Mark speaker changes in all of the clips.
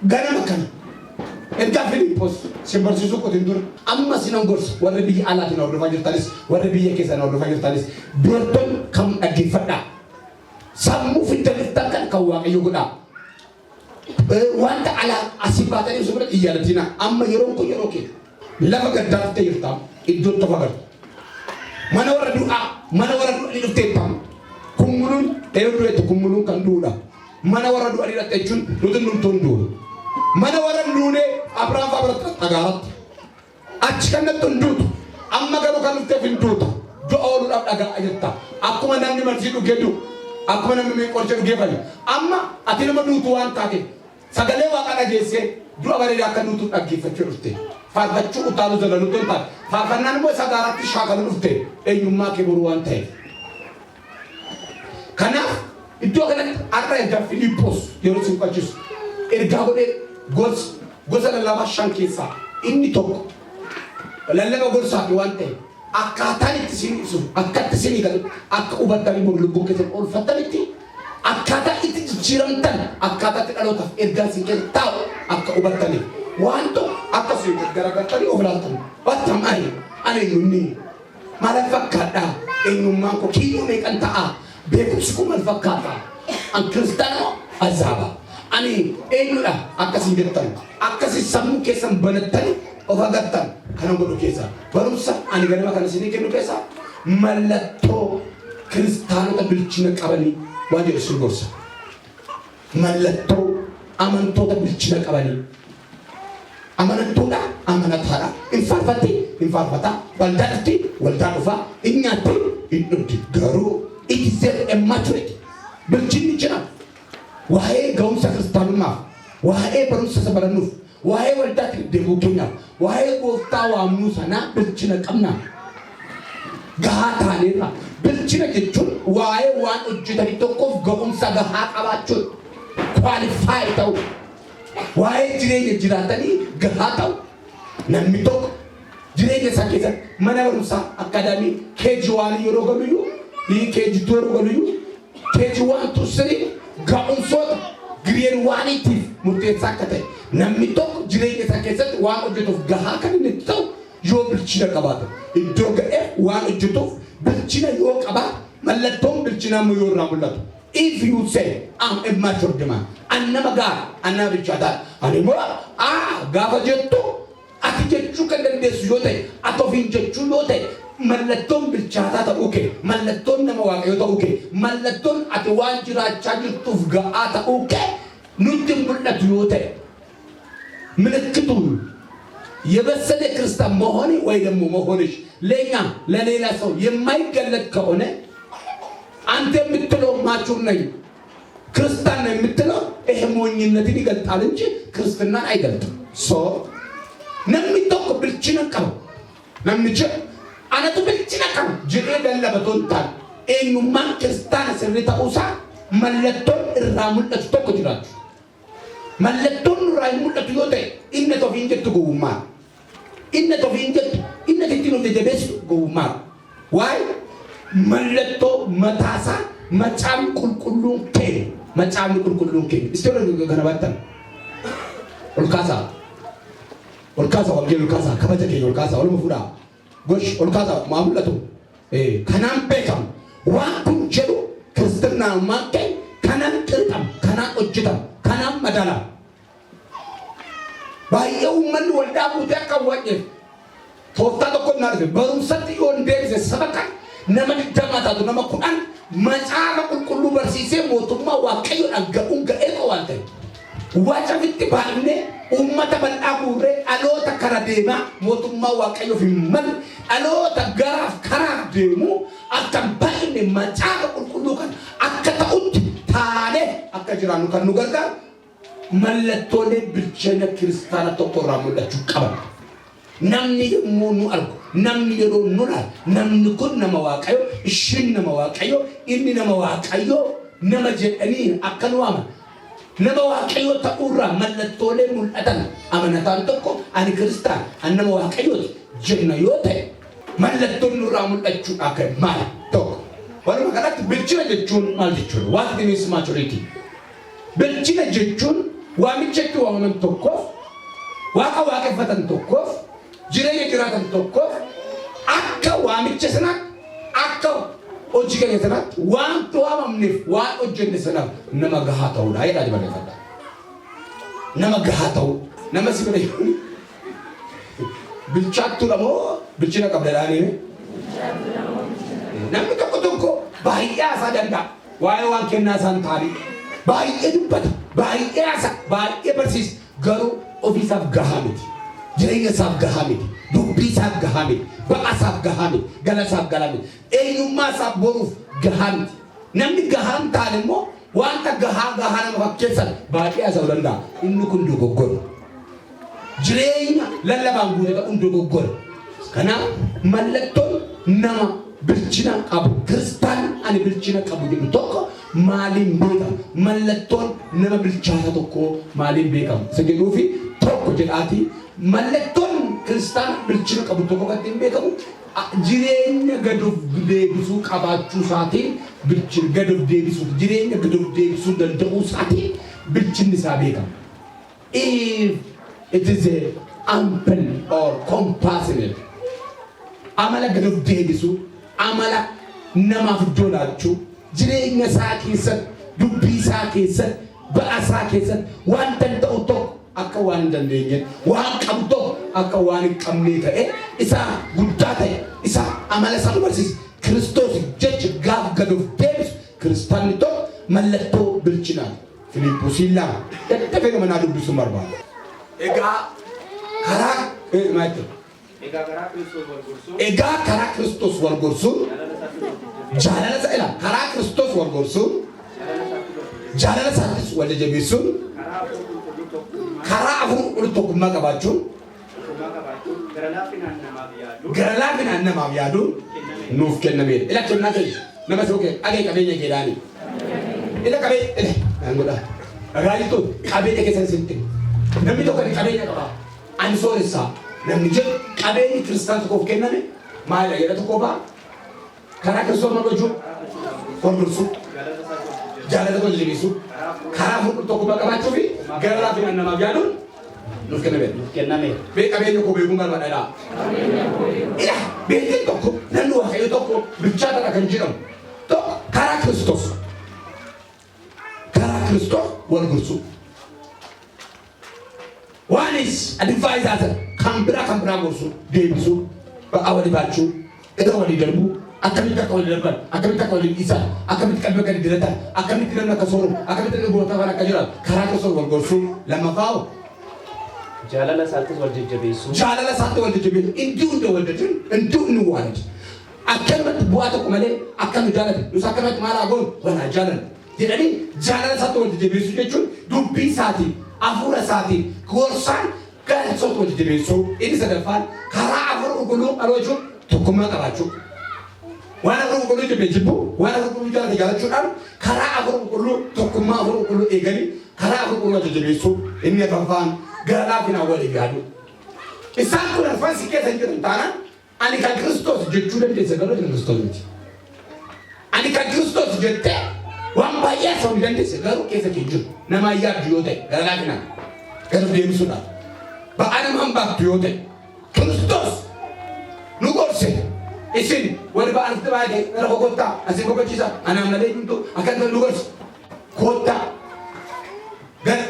Speaker 1: Ganama kana. Ergaa Filiphos simbarsiisuu qotiin dura amma sinan gorsa warra biyya alaatiin hordofaa jirtanis warra biyya keessaan hordofaa jirtanis beekton kam dhaggeeffadhaa. Sammuu fiddaliftan kan Waaqayyo godhaa. Wanta ala asii baatanii osoo biratti iyyaalatina amma yeroo kun yeroo kee lafa gaddaaftee jirtaa iddoo tokko agartu. Mana warra du'aa ni dhufteettam. Kummuluun dheeroo du'eetti kummuluun kan du'uudha. Mana warra du'aa ni dhatte jechuun nuti numtuun du'u. Mana warra duunee Abrahaam fa'aa dhagaaratti. Achi kan natti hunduutu amma garuu kan dhufteef hin duuta. Du'a ooluudhaaf dhagaa jirta. Akkuma namni marsii dhugee du'u. Akkuma namni qoricha dhugee fayyadu. Amma ati nama duutu waan taate sagalee Waaqa dhageessee du'a bareedaa akka duutu dhaggeeffachuu dhufte. Faarfachuu utaaluu jalaluutu hin taate. Faarfannaan immoo isa gaaraatti shaakaluu dhufte. Eenyummaa kee boruu waan ta'eef. Kanaaf iddoo kanatti har'a ergaa Filiphos yeroo si hubachiisu ergaa godhee gosa lallabaa 5 keessaa inni tokko lallaba gorsaati waan ta'eef akkaataan itti siin ibsu akkatti siinii galu akka hubattanii lubbuu keessan oolfattanitti akkaataa itti jijjiiramtan akkaataa itti dhalootaaf ergaa siin keessa taa'u akka hubattaniif wanto akkasii garagaltanii of ilaaltan battam ani eenyunni maal fakkaadhaa eenyummaan koo kiyyoo meeqan ta'a beekumsi kun maal fakkaata an kiristaanoo azaaba ani eenyudha akkasiin jettan akkasii sammuu keessan banattanii of agartan kana godhu keessa barumsa ani ganama kana isinii kennu keessa mallattoo kiristaanota bilchina qabanii waan jedhu isin gorsa mallattoo amantoota bilchina qabanii amanatoota amanataadha hin faarfataa waldaa dhufaa hin nyaatti hin dhugdi garuu it is a maturity bilchinni jira waa'ee ga'umsa kiristaanummaaf waa'ee barumsa isa barannuuf waa'ee waldaatti deemuu keenyaaf waa'ee gooftaa waamnuu sanaa bilchina qabna gahaa taaneerra bilchina jechuun waa'ee waan hojjetanii tokkoof ga'umsa gahaa qabaachuun kwaalifaayi ta'u waa'ee jireenya jiraatanii gahaa ta'u namni tokko jireenya isaa keessatti mana barumsaa akkaadaamii keeji waan yeroo galuyyuu keeji yeroo galuyyuu keeji waan tursirii ga'umsoota gireen waaniitiif murteessaa akka ta'e namni tokko jireenya isaa keessatti waan hojjetuuf gahaa kan inni ta'u yoo bilchina qabaata iddoo ga'ee waan hojjetuuf bilchina yoo qabaata mallattoon bilchinaa immoo yoo irraa mul'atu. If you say I'm a mature man an nama gaara an nama bilchaataa ani immoo gaafa jettu ati jechuu kan dandeessu yoo ta'e ati ofiin jechuu yoo ta'e mallattoon bilchaataa ta'uu kee mallattoon nama waaqayyoo ta'uu kee mallattoon ati waan jiraachaa jirtuuf ga'aa ta'uu kee nutti mul'atu yoo ta'e ምልክቱ የበሰለ ክርስቲያን መሆን ወይ ደግሞ መሆንሽ ለኛ ለሌላ ሰው የማይገለጥ ከሆነ አንተ የምትለው ማቹር ነኝ ክርስቲያን ነኝ የምትለው ይሄ ሞኝነትን ይገልጣል እንጂ ክርስትናን አይገልጥም ሶ ነምይተው ብልጭነቀው ነምይቸ አነቱ ብልጭነቀው ጅሬ ደለበቶንታል ኤኙማን ክርስቲያን ስሪታውሳ መለቶን እራሙለት ተቆጅራችሁ መለቶን ራይሙለት ይወጣ ኢነቶ ፊንጀት ጎውማ ኢነቶ ፊንጀት ኢነቲቲኖ ደደበስ ጎውማ ዋይ መለቶ መታሳ መጫም ቁልቁሉን ከ እስቶሪ ገነባተን ኦልካሳ ወንጌል ኦልካሳ ከበተከ ኦልካሳ ወልሙፉዳ ጎሽ ኦልካሳ ማሙለቱ ከናም ቤካም ዋንኩን ጀሉ ክርስትና ማከ ከናም ጥርጣም ከናም ኦጅታም ከናም መዳላ ባየው ምን ወልዳ ቡታ ከወኘ ቶፍታ ተቆና በሩሰት ይሆን ደስ ሰበካ ነመን ጀማታቱ ነመኩዳን መጻፈ ቁልቁሉ በርሲሴ ሞቱማ ዋቀዩ አገኡን ገኤቆዋንተ ዋጨፍት ባልኔ ኡመተ በልአጉሬ አሎታ ከራዴማ ሞቱማ ዋቀዩ ፊመል አሎታ ጋራፍ ከራዴሙ አከምባይኔ መጻፈ ቁልቁሉ ከን አከታኡት ታኔ አከጅራኑ ከኑ ገርጋ መለቶኔ ብልቸነ ክርስቲያና ተቆራሙላችሁ ቀበል namni yemmuu argu namni yeroo nuna namni kun nama waaqayyo ishin nama waaqayyo inni nama waaqayyo nama jedhanii akkan waama nama waaqayyo ta'urra mallattoolee mul'atan amanataan tokko ani kristaan an nama waaqayyo jenna yoo ta'e mallattoon nurraa mul'achuu akka maal tokko walumaa galatti bilchina jechuun maal jechuudha what means maturity bilchina jechuun waamichatti waamaman tokkoof waaqa waaqeffatan tokkoof jireenya jiraatan tokkoof akka waamicha sanaatti akka hojii keenya sanaatti waan waamamneef waan hojjenne sanaaf nama gahaa ta'uudha jedhaa dabalata. Nama gahaa ta'u nama si bira bilchaattuudha moo bilchina qabdadhaanii namni tokko baay'ee haasaa danda'a waa'ee waan kennaa isaan taa'anii baay'ee dubbata baay'ee haasaa baay'ee barsiisa garuu ofiisaaf gahaa miti jireenya isaaf gahaa miti dubbii isaaf gahaa miti ba'a isaaf gahaa miti gala isaaf gahaa miti eenyummaa isaaf boruuf gahaa miti namni gahaa hin taane immoo wanta gahaa nama fakkeessan baay'ee haasa'uu danda'a inni kun dogoggora jireenya lallabaan guute ta'uun dogoggora kanaaf mallattoon nama bilchina qabu kristaan ani bilchina qabu jedhu tokko maaliin beekamu mallattoon nama bilchaata tokko maaliin beekamu isa jedhuu fi tokko jedhaati mallattoon kristaan bilchina qabu tokko kan ittiin beekamu jireenya gadoof deebisuu qabaachuu isaatiin bilchina gadoof deebisuu jireenya gadoof deebisuu danda'uu isaatiin bilchinni isaa beekama. If it is a ample or compassionate amala gadoof deebisuu amala namaaf iddoo laachuu jireenya isaa keessatti dubbii isaa keessatti ba'a isaa keessatti waan danda'u tokko akka waan hin dandeenye waan qabu tokko akka waan hin qabne ta'e isa guddaa ta'e isa amala isaa barsiisa Kiristoos jecha gaaf gadoof deebisu kiristaanni tokko mallattoo bilchinaa Filiphosiin lama daddafee nama naa dubbisuu barbaada. Egaa karaa Kiristoos wal gorsuun jaalala isaa ila karaa Kiristoos wal gorsuun jaalala isaattis wal jabeessuun karaa afur tokkummaa qabaachuun gara laafinaan namaaf yaaduun nuuf kennameera. Ila kennaa keenya nama sookee agee qabeenya keedhaanii ila qabeenya naangodhaa raayituu qabeenya keessan sinti namni tokko qabeenya qaba ani sooressaa namni jedhu qabeenyi kiristaan tokkoof kenname maal jedha tokko ba'a karaa Kiristoos magochuu kondursuu jaalala wal jabeessuu karaa afur tokkummaa qabaachuu fi gara laafinaan namaaf yaaduun nuuf kennameera. Qabeenya koo beekuun barbaadadhaa. Ila beekin tokko namni waaqayyo tokko bilchaatadha kan jedhamu tokko karaa Kiristoos wal gorsuu. One is advisor kan biraa gorsuu deebisuu ba'a walii baachuu edda walii darbuu akkamitti akka walii darban akkamitti akka walii dhiisan akkamitti qalbii akka diddiratan akkamitti namni akka sooru akkamitti namni goota afaan akka jiraatu karaa Kiristoos wal gorsuu lammaffaa
Speaker 2: jaalala isaatti wal jajjabeessuu
Speaker 1: inni hunda wal jajjabeessu inni inni waan akkanumatti bu'aa tokko malee akkanu jaalate nus akkanumatti maal agoon walaa jaalala jedhanii jaalala isaatti wal jajjabeessuu jechuun dubbii isaatiin hafuura isaatiin gorsaan gara isaatti wal jajjabeessuu inni sadaffaan karaa hafuura qulqulluu dhaloochuun tokkummaa qabaachuu waan hafuura qulqulluu jajjabeessuu waan hafuura qulqulluu jaalate jaalachuudhaan karaa hafuura qulqulluu tokkummaa hafuura qulqulluu eeganii karaa hafuura qulqulluu jajjabeessuu inni afraffaan gara laafinaan waliif yaadu. Isaan kun arfan si keessa jiran taanaan ani kan Kiristoos jechuu dandeessa garuu Kiristoos miti. Ani kan Kiristoos jettee waan baay'ee ta'uu dandeessa garuu keessa kee jiru nama yaaddu yoo ta'e gara laafinaan gara deebisuudhaan ba'a nama hambaabdu yoo ta'e Kiristoos nu gorse isin wali ba'aan itti baay'ee gara boqottaa asii boqochiisa anaan malee jirtu akka nu gorse koottaa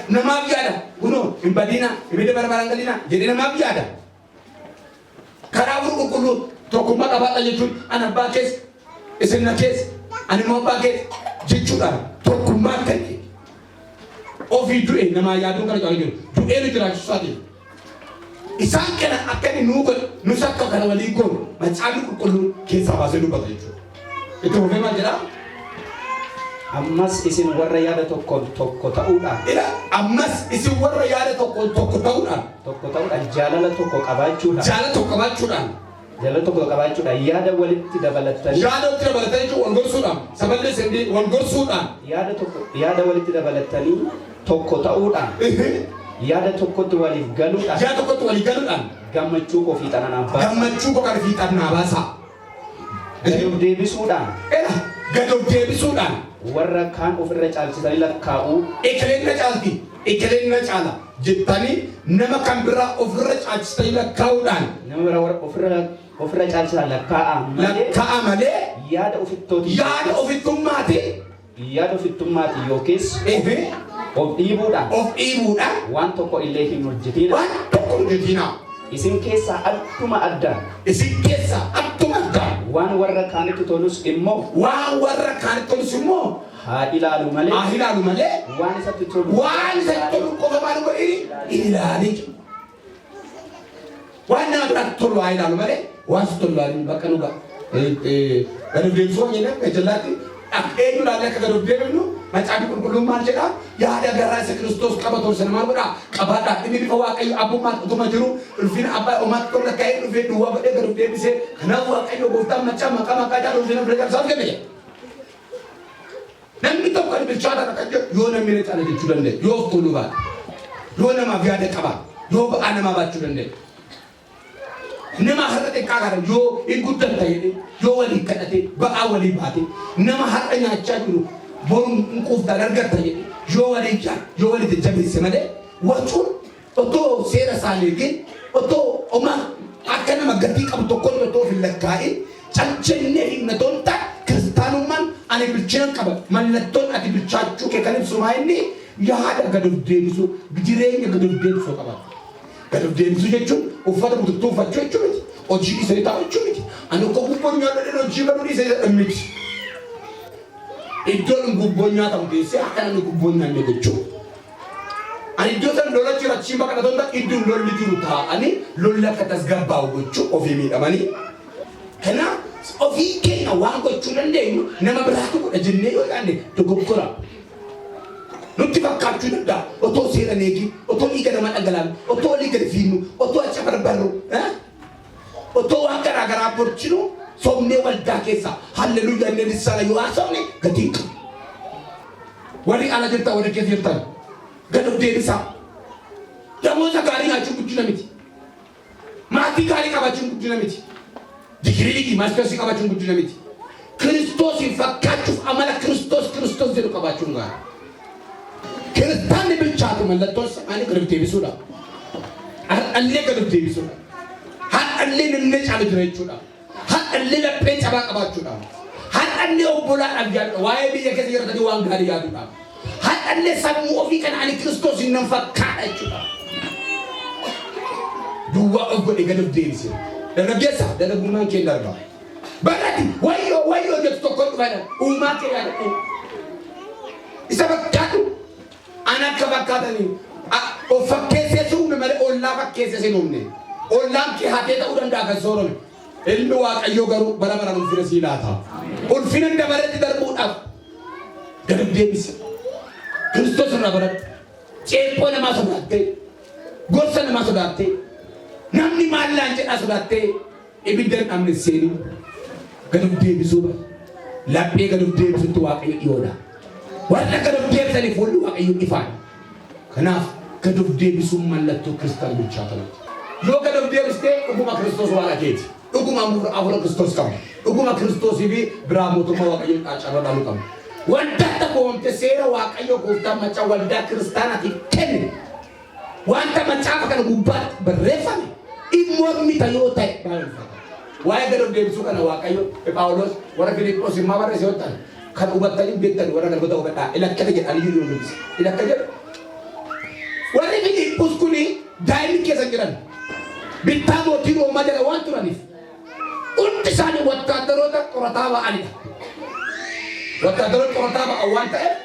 Speaker 1: namaaf yaada kunoo hin badina ibidda barbaadaan galina jedhee namaaf yaada karaa afur qulqulluu tokkummaa qabaadha jechuun ani abbaa keessa isin na keessa ani immoo abbaa keessa jechuudhaan tokkummaa akkanii ofii du'e namaa yaaduun kana jaalatu jiru du'ee nu jiraachisuu isaati isaan kana akkani nuu godhe nus akka kana waliin goonu macaafni qulqulluu keessaa baasee dubbata jechuudha itti fufee maal jedhaa
Speaker 2: ammas isin warra yaada tokko ta'uudhaan
Speaker 1: ammas isin warra yaada tokko ta'uudhaan
Speaker 2: jaalala tokko qabaachuudhaan yaada walitti dabalatanii
Speaker 1: wal gorsuudhaan saballee sendii wal gorsuudhaan
Speaker 2: yaada walitti dabalatanii tokko ta'uudhaan yaada tokkotti waliif galuudhaan gammachuu koo fiixaan naa baasaa
Speaker 1: gadoof deebisuudhaan
Speaker 2: warra kaan ofirra caalchisanii lakkaa'uu
Speaker 1: ekeleen na caalti ekelenna caala jettanii nama kan biraa ofirra caalchistanii lakkaa'uudhaan
Speaker 2: nama biraa ofirra caalchisaa lakkaa'a malee yaada ofittummaati yookiis of dhiibuudhaan waan tokko illee hin hojjetina. Isin keessaa attuma adda waan warra kaanitti tolus immoo haa ilaalu malee waan isatti tolu
Speaker 1: qofa maal godhini ilaalii waan nama biratti tolu haa ilaalu malee waan si tolu ilaalii bakka nu ga'a gadi deebisuu jenna ejjallaatti eenyu laalee akka gadi deebifnu macaafi qulqulluun maal jedha yaada garaa isa Kiristoos qabatu sana maal godha qabaadha inni bifa Waaqayyo abbummaan utuma jiru ulfina abbaa uumaatti tola ka'ee dhufee duwwaa godhee gadi deebisee kanaaf Waaqayyo gooftaan macaa maqaa jaallu ulfina bira qabsaaf kenne jedha. Namni tokko ni bilchaata kan jedhu yoo namni ni caala jechuu danda'e yoo of tuuluu baate yoo namaaf yaada qaba yoo ba'aa namaa baachuu danda'e nama har'a xiqqaa kana yoo hin guddan ta'e yoo walii kadhate ba'aa walii baate nama har'a nyaachaa jiru boruun quuftaan argatta jedhe yoo walii jajjabeesse malee wachuun otoo seera isaaniitiin otoo oma akka nama gatii qabu tokkoon otoo hin lakkaa'in cancannee himnatoon ta'a kiristaanummaan ani bilchina qaba mallattoon ati bilchaachuu kee kan ibsu maa inni yaada gad of deebisu jireenya gad of deebisuu qaba. Gad of deebisuu jechuun uffata bututtuu uffachuu jechuu miti hojii dhiisanii taa'u jechuu miti ani akka gubboon nyaadhaan hojii baduu dhiisanii miti. Iddoon gubboon nyaatamu keessee akka namni gubboon nyaanne jechuudha. Ani iddoo sana lola jira achiin bakka dhatoota iddoon lolli jiru taa'anii lolli akka tasgabbaa'u gochuu ofii miidhamanii. Kanaaf ofii keenya waan gochuu dandeenyu nama biraatu godha jennee yoo ilaalle dogoggora. Nutti fakkaachuu danda'a otoo seeraan eegi otoo dhiiga nama dhangalaafnu otoo olii gadi fiinnu otoo acha barbaannu otoo waan garaa garaa borchinu somnee waldaa keessa halleluuyaa inni lissaana yoo haasofne gatii qabu. Warri ala jirtan warri keessa jirtan gad of deebisaa. Namoota gaarii nyaachuun guddina miti. Maatii gaarii qabaachuun guddina miti. Digirii maastersii qabaachuun guddina miti. Kiristoosiin fakkaachuuf amala Kiristoos jedhu qabaachuun gaara. Kiristaanni bilchaatu mallattoon isaanii gad of deebisuudha. Har'allee gad of deebisuudha. Har'allee namni caalu jira jechuudha. Har'allee laphee cabaa qabaachuudha. Har'allee obbolaadhaaf yaadudha. Waa'ee biyya keessa jiraatanii waan gaarii yaaduudha. Har'allee sammuu ofii kana ani Kiristoosiin nan fakkaadha jechuudha. Duwwaa of godhe gad of deebisee. Dargaggeessa dargaggummaan kee darba. Barati wayyoo jettu tokko dhufana uumaa kee yaadadhu. Isa fakkaatu ana akka fakkaatanii of fakkeessee suume malee ollaa fakkeessee sin uumne. Ollaan kee hatee ta'uu danda'a kan soorome. Ilmi Waaqayyoo garuu bara baraan ulfina sii laata. Ulfina dabareetti darbuudhaaf gad of deebise. Kiristoos irraa baradhu. Ceephoo namaa sodaattee gorsa namaa sodaattee namni maallaan jedhaa sodaattee ibidda hin dhabne seenii gad of deebisuu bara. Laphee gad of deebisutti Waaqayyo dhiyoodha. Warra gad of deebisaniif fuulli Waaqayyo ifaan. Kanaaf gad of deebisuun mallattoo kiristaana bilchaatanidha. Yoo gad of deebistee dhuguma Kiristoos waan akeeti. Dhuguma hafuura Kiristoos qabu. Dhuguma Kiristoosii fi biraa mootummaa Waaqayyoon carraa dhaaluu qabu. Wanta takkoomte seera Waaqayyo gooftaan macaa waldaa kiristaanaatiif kenne. Wanta macaafa kana gubbaatti barreeffame mormita yoo ta'e baay'ifata. Waa'ee gad of deebisuu kana Waaqayyo Phaawulos warra Filiphoos immoo barreesse yoo ta'an kan hubattanii beektanii warra garboota hubadhaa ilakkata jedhanii jiru dubbise. Ilakka jedhu. Warri Filiphoos kuni daa'imni keessa jiran bittaa mootii Roomaa jala waan turaniif hundi isaanii wattaadaroota qorataa ba'anidha. Wattaadaroota qorataa ba'an waan ta'eef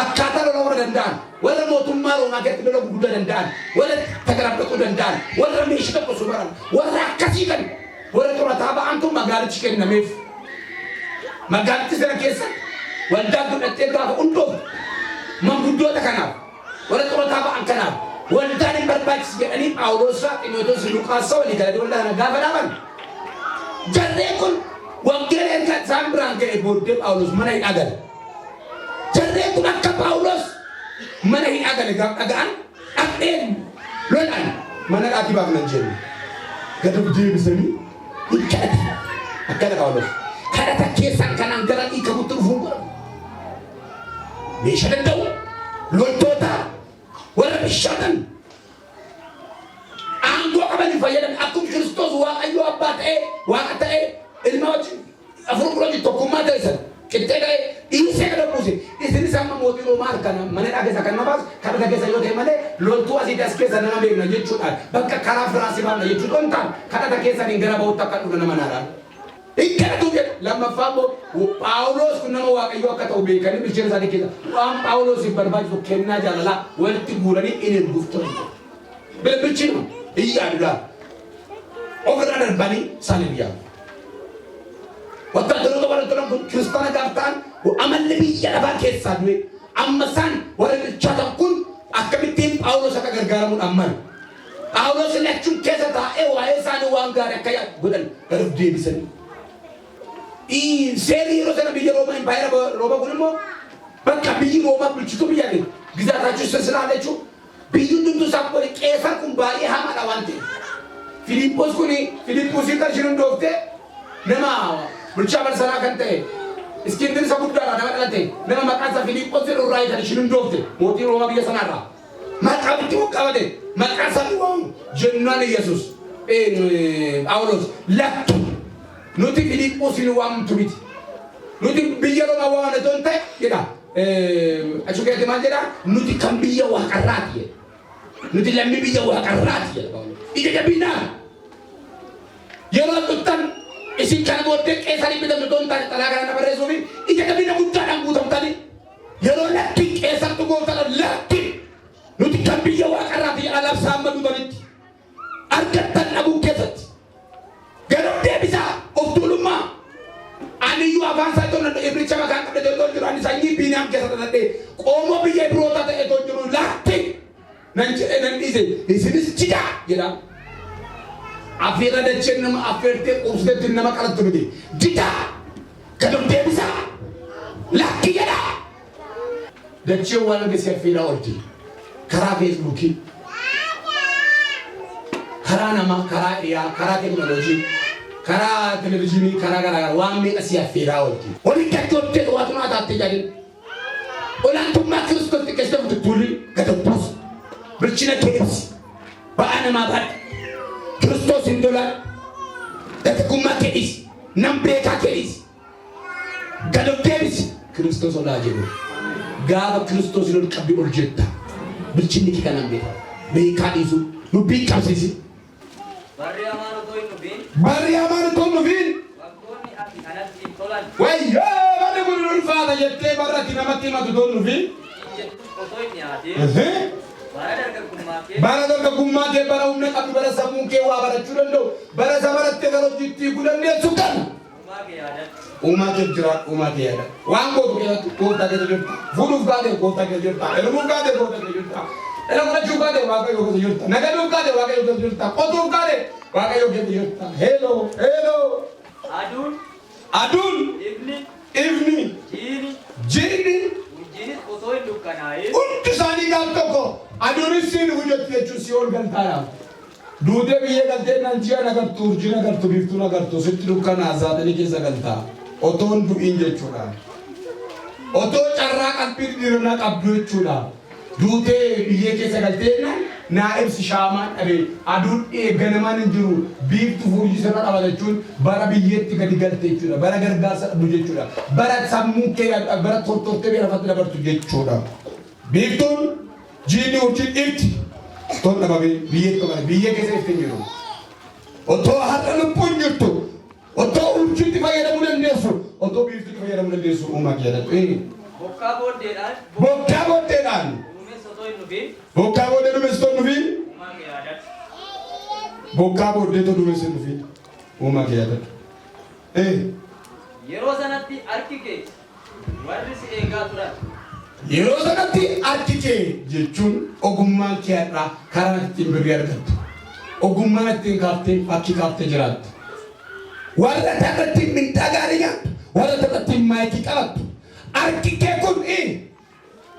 Speaker 1: akkaataa lola warra danda'an warra mootummaa Roomaa keessatti lola guddaa danda'an warra tagarabbatuu danda'an warra meeshaa tokko sumaran warra akkasii kan warra qorataa ba'antu magaalichi kennameef. Magaalichi sana keessa waldaa godhattee gaafa hundoof manguddoota kanaaf warra qorataa ba'an kanaaf waldaan hin barbaachisu jedhanii Phaawulosaa Ximootoos Luqaasaa walii galanii waldaa gaafa dhaaban. Jarreen kun wangeela erga isaan biraan ga'e booddee Phaawulos mana hidhaa gale. Jarreen kun akka Phaawulos mana hidhaa gale gaafa dhaga'an dhaqeen lolaan mana dhaatii baafnan jennu. Gad of deebisanii hin kadhatan akkana Phaawulos. Kadhata keessan kanaan gara dhiigamutti dhufuun godhamu. Meeshaa danda'u loltoota bishatan ango qabani fayyadan akkum Kristos waaqayyo abbaa ta'e waaqa ta'e ilma wajjin afurqurootti tokkummaa ta'esan qixxee ta'e dhiisee gad buuse isinis amma mootii Roomaa kana mana dhageessa kan nabaas kadhata keessa yoo ta'e malee loltuu asii as keessa nama beekna jechuudhaan bakka karaa firaasii baafna jechuudhaan ta'an kadhata keessaniin gara ba'uutti akka dhufu nama naadhaan. Ikkatu jedha lammaffaa immoo Phaawulos kun nama waaqayyo akka ta'u beekanii bilcheena isaanii keessa waan Phaawulosiif barbaachisu kennaa jaalalaa walitti guuranii inni erguuf ture. Bilbilchina iyyaadudha. Ofirraa darbanii isaaniif yaadu. Wattaaddaroota barattoonni kun kiristaana gaaftaan amalli biyya lafaa keessaa du'e amma isaan warra bilchaatan kun akkamittiin Phaawulos akka gargaaramuudhaan malu. Phaawulos illee achuun keessa taa'ee waa'ee isaanii waan gaarii akka godhan gara deebisanii. Seeri yeroo sana biyya Roomaa impaayera Roomaa kun immoo bakka biyyi Roomaa bulchituu biyya ta'e gizaataachuu silsilaa jechuun biyyi hundumtuu isaa qolee Qeesar kun baay'ee hamaadha waan ta'eef. Filiphos kun Filiphusiin kan isheen hundoofte nama bulchaa barsanaa kan ta'e Iskindir isa guddaadha nama dhalate nama maqaan isaa Filiphos jedhu kan isheen hundoofte mootii Roomaa biyya sanaarraa. Maqaa bitti qabate maqaa isaa waamu jennaan Yesuus Phaawulos lakki. Nuti Filiphusin waamtu miti. Nuti biyya Roomaa waan ta'e ta'e jedha. Achukeeti maal jedha? Nuti kan biyya waaqarraati jedha. Nuti lammii biyya waaqarraati jedha. Ija jabinaa. Yeroo tuttan isin kana booddee Qeesarii bitamtu ta'uun taate xalaa kana na barreessuufi ija jabina guddaadhaan guutamtanii yeroo lakki Qeesartu gooftaadhaan lakki nuti kan biyya waaqarraati jedha labsaan maduutanitti argattan dhabuu keessatti. Garuu deebisaa of tuulummaa aniyyu afaan isaa toon ibricha makaan qabdatee toon jiru ani sanyii Biiniyaam keessa taatee qoomoo biyya Ibroota ta'e toon jiru laatti nan jedhee nan dhiise isinis jidaa jedha. Afeera dacheen nama affeertee quubsiteetti nama qalattu miti jidaa garuu deebisaa lakki jedha. Dacheen waan argisiise affeeraa oolti karaa feesbuukii karaa namaa karaa dhiyaa karaa teekinooloojii karaa televiziyoonii karaa garaa waan meeqa si affeeraa oolti. Walitti akka hojjetu waatu naa taattee jaallin. Olaantummaa Kiristoos xiqqeessee fuutu tuulli gadabbuus bilchina keessa ba'aa namaa baadha. Kiristoos hin dolaan dargaggummaa keedhis nam beekaa keedhis gadab deebisi Kiristoos olaa jedhu gaafa Kiristoos hin ol qabdi ol jetta bilchinni kee kanaan beekaa dhiisu dubbii qabsiisi. Barri amaanotoo nufiin wayyoo barri kun ulfaata jettee barra ati namatti himatu toon nufiin bara dargaggummaa kee bara humna qabdu bara sammuu kee waa barachuu danda'u bara isa barattee gara hojiitti hiikuu dandeessu kana uumaa kee jiraat uumaa kee yaada waan gootu keessatti gooftaa keessa jirta fuudhuuf gaatee gooftaa keessa jirta elmuuf gaatee gooftaa keessa jirta ela godhachuu gaatee waaqayyo keessa jirta nagaduuf gaatee waaqayyo keessa jirta qotuuf gaatee waaqayyo keessa jirta hello aduun ifni jiini hundi isaanii gaaf tokko aduunis siin hojjetu jechuun si ol galtaadhaaf duutee biyyee galtee nan ji'a nagartu urjii nagartu biiftuu nagartu sitti dukkanaa saatanii keessa galtaa otoon du'iin jechuudha otoo carraa qalbii dhiirannaa qabdu jechuudha duutee biyyee keessa galtee naa ibsi shaamaan dhabe aduun ganamaan hin jiru biiftuu fuujii sirra dhaba jechuun bara biyyeetti gadi galte jechuudha bara gargaarsa dhabdu jechuudha bara sammuu kee bara tortortee bira lafatti dabartu jechuudha biiftuun jiini urjiin ibti toon dhabame biyyeetti qabame biyyee keessa iftiin jiru otoo har'a lubbuun jirtu otoo urjiitti fayyadamuu dandeessu otoo biiftuutti fayyadamuu dandeessu uumaa kee jedhatu bokkaa booddeedhaan bokkaa booddee duumessitoon nufiin bokkaa booddeetu duumesse nufiin uumaa kee yaadatu.
Speaker 3: Yeroo sanatti harki kee warri si eegaa turan.
Speaker 1: Yeroo sanatti harki kee jechuun ogummaan kee irraa karaa ittiin birrii argattu. Ogummaan ittiin kaaftee fakkii kaaftee jiraattu. Warra irratti mindaa gaarii nyaattu. Warra irratti maayikii qabattu. Harki kee kun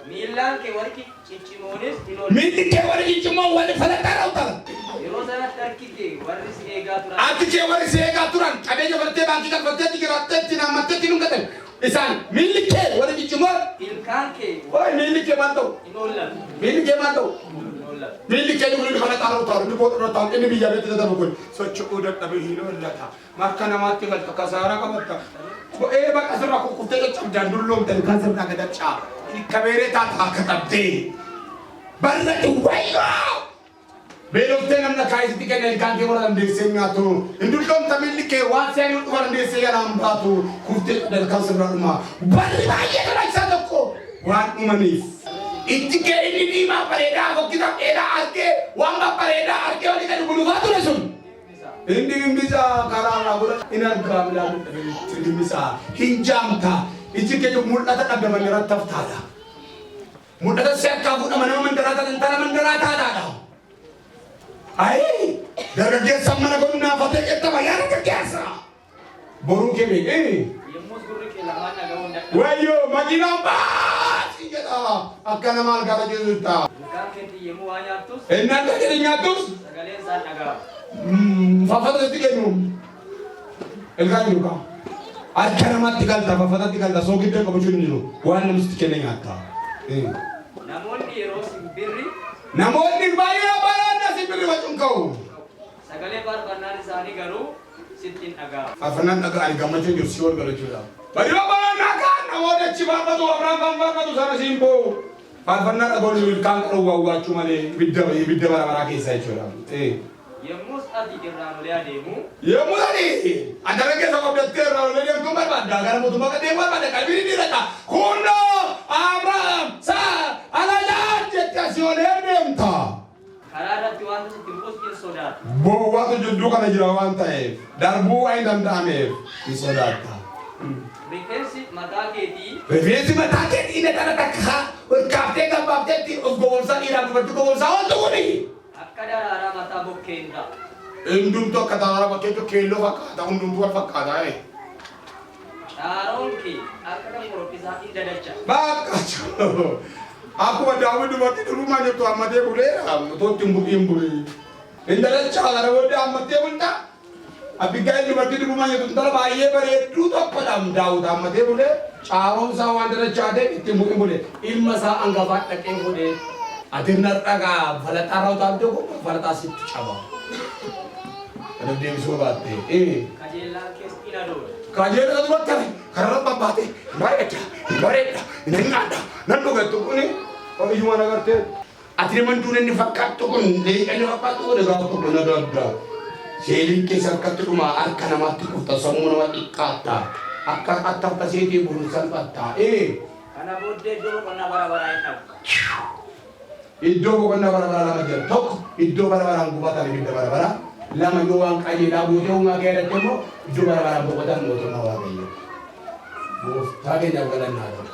Speaker 3: miillaan kee warri ciccimoonis
Speaker 1: miilli kee warri ciccimoon warri falaxaa utala.
Speaker 3: Yeroo sanatti harki kee warri si eegaa turan.
Speaker 1: Harki kee warri si eegaa turan qabeenya bartee baankii galfattee jiraattee ittiin hammattee ittiin hunqatan. Isaan miilli kee warri ciccimoon
Speaker 3: ilkaan kee
Speaker 1: miilli kee maal ta'u?
Speaker 3: hin oolan.
Speaker 1: Miilli kee maal ta'u?
Speaker 3: Mul'ata.
Speaker 1: Milli keenya kun kana xaaruu taa'u ni booduu taa'u inni biyya beekte ta'u kun socho'uu dadhabee hin mul'ata. Marka namaatti galta kasaara qabatta. Bo'ee baqa sirraa kukkuftee caccabdaan dulloomte kan sirraa gadachaa. Kabeeree taata akka qabdee. Barra dhuwaayoo. Beelofte namna kaayisitti kenna ilkaan kee wala dandeessee nyaatu. Indulloomta milli kee waan seeni dhuma dandeessee yalaan baatu. Kuftee dalkaan sirraa dhuma. Barri baay'ee kana isaa tokko waan dhumaniif. Itti kee inni diimaa bareedaa fokkisa dheeraa argee waan bareedaa argee walii gadi buluufaa ture sun. Inni bimbisaa karaa bula in argaa midhaan bimbisaa hin jaamta. Itti kee mul'ata dhabdaman irratti haftaadha. Mul'ata si akka fuudhama nama mandaraa taatan tana mandaraa taataadha. Ayi dargaggeessa mana kun naafatee qettama yaa dargaggeessa. Boruu kee beekee.
Speaker 3: Yemmus gurri kee lamaan dhagahuun dadhabu.
Speaker 1: Wayyoo makiinaan baasii jedha akka nama algaara jirta.
Speaker 3: Ilkaan keetti yemmuu waa nyaattus.
Speaker 1: Inni akka jedhe nyaattus.
Speaker 3: Sagaleen isaan dhaga'a.
Speaker 1: Faffatatti kennu. Ilkaan jiru kaa. Akka namaatti galta faffatatti galta soogidda qabachuun jiru waan namatti kenne nyaatta.
Speaker 3: Namoonni yeroo simbirri.
Speaker 1: Namoonni baay'ee baay'ee simbirri wacuun ka'u.
Speaker 3: Sagalee faarfannaan isaanii garuu sittiin dhaga'a.
Speaker 1: Faarfannaan dhaga'anii gammachuu jiru si wal galachuudhaaf. Baay'ee baay'ee kan namoota achi faarfatu abraan kan faarfatu sana simboo. Faarfannaa dhagoon ilkaan qaruu waawwaachuu malee ibidda barabaraa keessa jechuudha.
Speaker 3: Yemmus ati irraan olee adeemu.
Speaker 1: Yemmuu ati adara keessa qabdattee irraan olee deemtuu barbaadda gara mootummaa qadeemu barbaadda qalbii ni dhirata. Kunnoo Abrahaam saa alajaan jettee asii olee deemta.
Speaker 3: Karaa irratti waan sitti bu'us hin sodaatu.
Speaker 1: Bowwaatu jidduu kana jira waan ta'eef darbuu waan hin danda'ameef ni sodaata.
Speaker 3: Rifeensi mataa keetii.
Speaker 1: Rifeensi mataa keetii inni kana takka kaaftee gabbaafteetti of gowwoomsaa dhiiraa dubartii gowwoomsaa ooltu kuni.
Speaker 3: Akka daraaraa mataa bokkeen ta'a.
Speaker 1: Hundumtuu akka daraaraa bakkeetti keelloo fakkaata hundumtuu wal fakkaata.
Speaker 3: Dhaaroon kee akka kan korokkisaa hin dadacha.
Speaker 1: Bakka akkuma daawwi dubartii durumaa jettu ammatee buleera tootti hin bulee. Hin dadachaa gara booddee ammatee bulta. Abbigaayil dubartii durumaa jettu intala baay'ee bareedduu tokkodha daawwita ammatee bulee. Caaroon isaa waan dadachaa ta'e ittiin hin bulee. Ilma isaa hangafaa dhaqee godhee. Atin narraga falataa raawwataa tokko falataa sitti caba. Kan deebisuu baatte.
Speaker 3: Kajeellaan keessa ina dooda.
Speaker 1: Kajeellaan dubartii karaa babbaate bareedda inni nyaata nan dhugattu kuni iyyuma nagartee. Ati nama duun inni fakkaattu kun leeqanii fakkaattu kun egaa tokko na dadda. Seeliin keessa harkatti dhuma harka namaatti kufta sammuu nama xiqqaatta. Akka attafta seetii buruun salphatta.
Speaker 3: Kana booddee iddoo qonnaa bara baraa hin dhabu.
Speaker 1: Iddoo boqonnaa bara lama jira. Tokko iddoo bara baraan gubatan ibidda bara bara. Lama yoo waan qajeelaa buutee uumaa keedatte immoo iddoo bara baraan boqotan mootummaa waaqayyo. Gooftaa keenyaaf galannaa ta'u.